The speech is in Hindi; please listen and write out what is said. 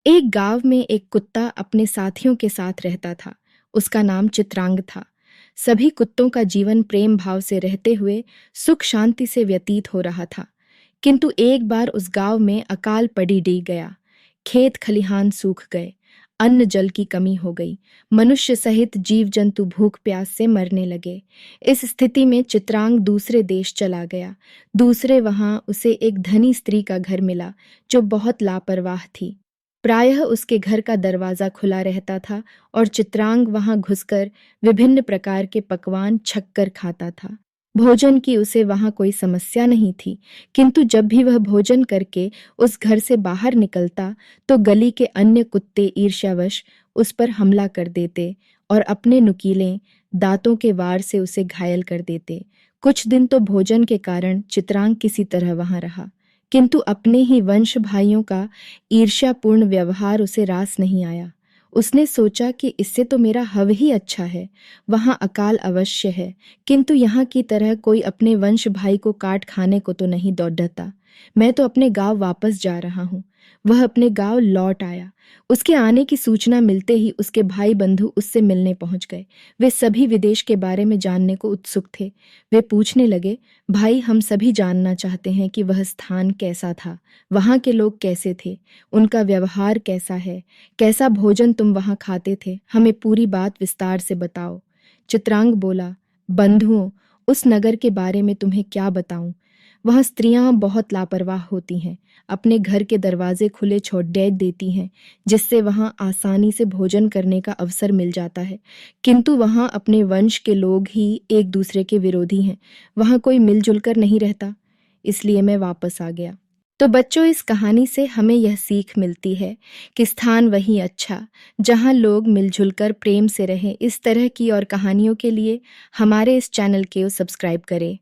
एक गांव में एक कुत्ता अपने साथियों के साथ रहता था। उसका नाम चित्रांग था। सभी कुत्तों का जीवन प्रेम भाव से रहते हुए सुख शांति से व्यतीत हो रहा था। किंतु एक बार उस गांव में अकाल पड़ी डी गया। खेत खलिहान सूख गए। अन्न जल की कमी हो गई। मनुष्य सहित जीव जंतु भूख प्यास से मरने लगे। इस स्थिति में चित्रांग दूसरे देश चला गया। दूसरे वहां उसे एक धनी स्त्री का घर मिला जो बहुत लापरवाह थी। प्रायः उसके घर का दरवाजा खुला रहता था और चित्रांग वहां घुसकर विभिन्न प्रकार के पकवान छककर खाता था। भोजन की उसे वहां कोई समस्या नहीं थी, किंतु जब भी वह भोजन करके उस घर से बाहर निकलता तो गली के अन्य कुत्ते ईर्ष्यावश उस पर हमला कर देते और अपने नुकीले दांतों के वार से उसे घायल कर देते। कुछ दिन तो भोजन के कारण चित्रांग किसी तरह वहां रहा, किंतु अपने ही वंश भाइयों का ईर्ष्यापूर्ण व्यवहार उसे रास नहीं आया। उसने सोचा कि इससे तो मेरा हव ही अच्छा है। वहां अकाल अवश्य है, किंतु यहाँ की तरह कोई अपने वंश भाई को काट खाने को तो नहीं दौड़ता। मैं तो अपने गांव वापस जा रहा हूँ। वह अपने गांव लौट आया। उसके आने की सूचना मिलते ही उसके भाई बंधु उससे मिलने पहुंच गए। वे सभी विदेश के बारे में जानने को उत्सुक थे। वे पूछने लगे, भाई, हम सभी जानना चाहते हैं कि वह स्थान कैसा था, वहां के लोग कैसे थे, उनका व्यवहार कैसा है, कैसा भोजन तुम वहां खाते थे, हमें पूरी बात विस्तार से बताओ। चित्रांग बोला, बंधुओं, उस नगर के बारे में तुम्हें क्या बताऊं। वहां स्त्रियां बहुत लापरवाह होती हैं, अपने घर के दरवाजे खुले छोड़ देती हैं, जिससे वहां आसानी से भोजन करने का अवसर मिल जाता है। किंतु वहां अपने वंश के लोग ही एक दूसरे के विरोधी हैं। वहां कोई मिलजुल कर नहीं रहता। इसलिए मैं वापस आ गया। तो बच्चों, इस कहानी से हमें यह सीख मिलती है कि स्थान वही अच्छा जहां लोग मिलजुल कर प्रेम से रहें। इस तरह की और कहानियों के लिए हमारे इस चैनल को सब्सक्राइब करें।